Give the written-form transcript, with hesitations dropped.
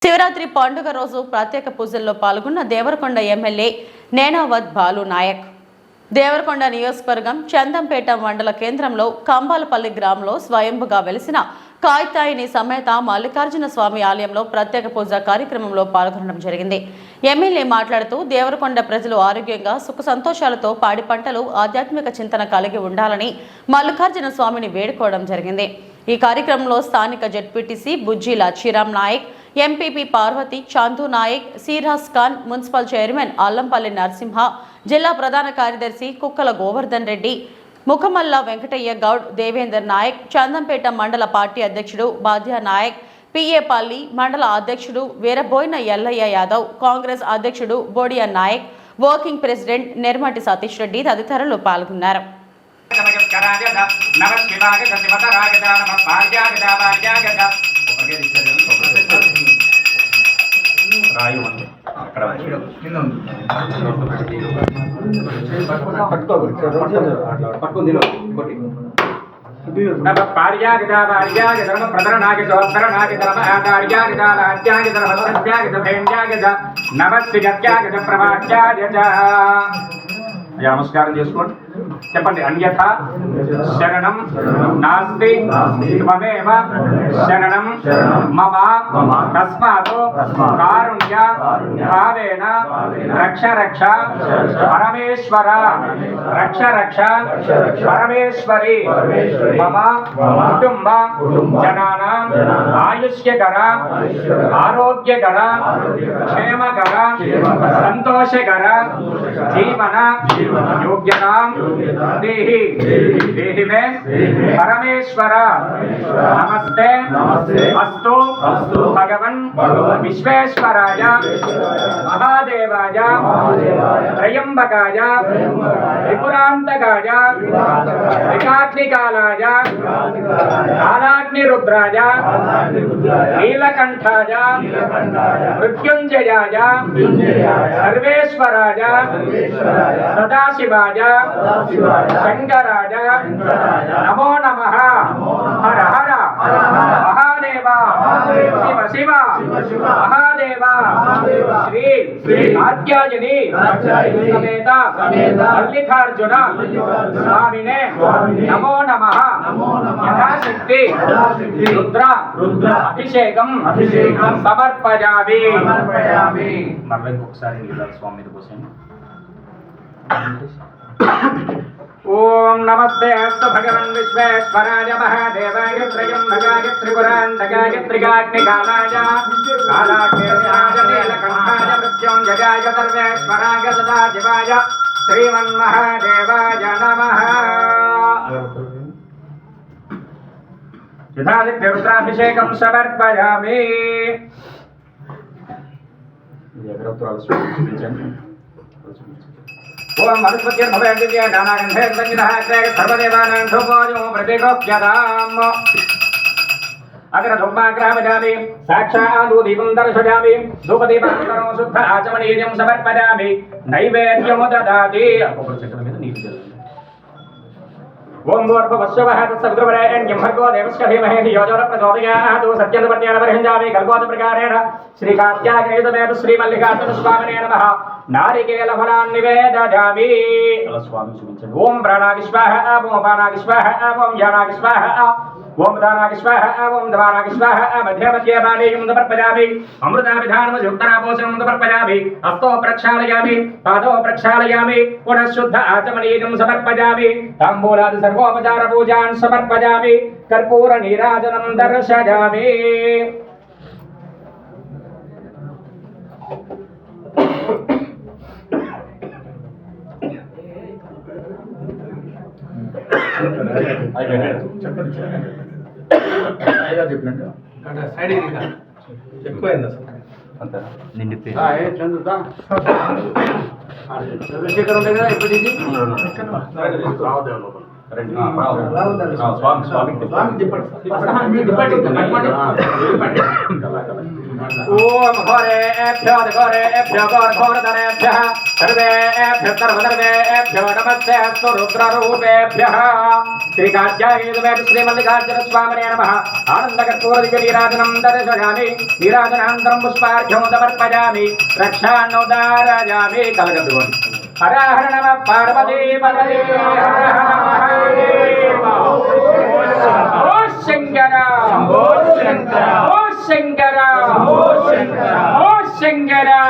శివరాత్రి పండుగ రోజు ప్రత్యేక పూజల్లో పాల్గొన్న దేవరకొండ ఎమ్మెల్యే నేనావత్ బాలు నాయక్. దేవరకొండ నియోజకవర్గం చందంపేట మండల కేంద్రంలో కంబాలపల్లి గ్రామంలో స్వయంభుగా వెలిసిన కాయితాయిని సమేత మల్లికార్జున స్వామి ఆలయంలో ప్రత్యేక పూజ కార్యక్రమంలో పాల్గొనడం జరిగింది. ఎమ్మెల్యే మాట్లాడుతూ దేవరకొండ ప్రజలు ఆరోగ్యంగా సుఖ సంతోషాలతో పాడి పంటలు ఆధ్యాత్మిక చింతన కలిగి ఉండాలని మల్లికార్జున స్వామిని వేడుకోవడం జరిగింది. ఈ కార్యక్రమంలో స్థానిక ZPTC Bujjila Chiram Nayak, MPP Parvati, Chandu Nayak, Siraj Khan, municipal chairman Allampalli Narasimha, జిల్లా ప్రధాన కార్యదర్శి కుక్కల గోవర్ధన్ రెడ్డి, ముఖమల్ల వెంకటయ్య గౌడ్, దేవేందర్ నాయక్, చందంపేట మండల పార్టీ అధ్యక్షుడు బాధ్యా నాయక్, పిఏపల్లి మండల అధ్యక్షుడు వీరబోయిన ఎల్లయ్య యాదవ్, కాంగ్రెస్ అధ్యక్షుడు బోడియా నాయక్, వర్కింగ్ ప్రెసిడెంట్ నిర్మటి సతీష్ రెడ్డి తదితరులు పాల్గొన్నారు. నమస్కారం చేసుకోండి, చెప్పండి. అన్యథా శరణం నాస్తి త్వమేవ శరణం మమ తస్మాత్ కారుణ్య భావేన రక్ష రక్ష పరమేశ్వర రక్ష రక్ష పరమేశ్వరి మమ కుటుంబ జనానాం ఆయుష్యకర ఆరోగ్యకర క్షేమకర సంతోషకర జీవన योग्यतां देहि देहि में परमेश्वर नमस्ते अस्तु भगवन् विश्वेश्वराय महादेवाय त्रयंबकाय त्रिपुरांतकाय एकाग्निकालाय कालाग्निरुद्राय नीलकंठाय मृत्युंजयाय सर्वेश्वराय सदाशिवाय शंकराय नमो नमः। हर हर महादेव शिव शिव महादेव श्री कात्यायनी समेत मल्लिकार्जुन स्वामिने नमो नमः। यथाशक्ति रुद्र अभिषेकं समर्पयामि। मरले ఒకసారి స్వామి కోసం ओम नमस्ते अस्तु भगवन् विश्वेश्वराय महादेवाय त्रयंबकाय त्रिपुरांतकाय त्रिकाग्निकालाय कालाग्निरुद्राय नीलकंठाय मृत्युंजयाय सर्वेश्वराय सदाशिवाय श्रीमन्महादेवाय नमः। यथाशक्ति रुद्राभिषेकं समर्पयामि। ओम मरुत्पत्तिर्भवेद्दिव्ये नानागन्धे संगितः सर्वदेवानां धूपोऽयं प्रतिगोप्यताम्। अग्रधूमाग्रहमजामि साक्षादूदीपं दर्शयामि धूपदीपान्तरं शुद्ध आचमनीयं समर्पयामि नैवेद्यं ददाति। ओम भूर्भुवस्सुवः तत्सवितुर्वरेण्यं भर्गो देवस्य धीमहि धियो यो न प्रचोदयात्। सत्यं वर्हिञ्जामि कल्पोदप्रकारेण श्रीकात्यायनीसमेत श्रीमल्लिकार्जुनस्वामिने नमः। नारिकेलफलान् निवेदयामि। ओम प्राणागिस्वाहा ओम अपानागिस्वाहा ओम ज्ञानागिस्वाहा ओम दानागिस्वाहा ओम दवानागिस्वाहा मध्ये मध्ये पानीयं समर्पयामि। अमृताभिधानमयुक्तनापोषणं समर्पयामि। हस्तो प्रक्षालयामि पादौ प्रक्षालयामि पुनः शुद्ध आचमनीयं समर्पयामि। ताम्बूलादि सर्वोपचार पूजान् समर्पयामि। कर्पूर नीराजनं दर्शयामि। ओम घोरेभ्यो घोरेभ्यो घोरधरेभ्यः सर्वेभ्यः सर्वधर्मेभ्यो नमस्ते अस्तु रुद्ररूपेभ्यः श्रीकात्यायनमेव श्रीमल्लिकार्जुन स्वामिने नमः आनन्दकर्पूरदिव्यनीराजनं दर्शयामि नीराजनानन्तरं पुष्पार्घ्यं समर्पयामि रक्षान्नोदारयामि कलकत्तुकोटि हर हर नमः पार्वती पतये हर हर महादेव ओ शंकरा ओ शंकरा ओ शंकरा ओ शंकरा ओ शंकरा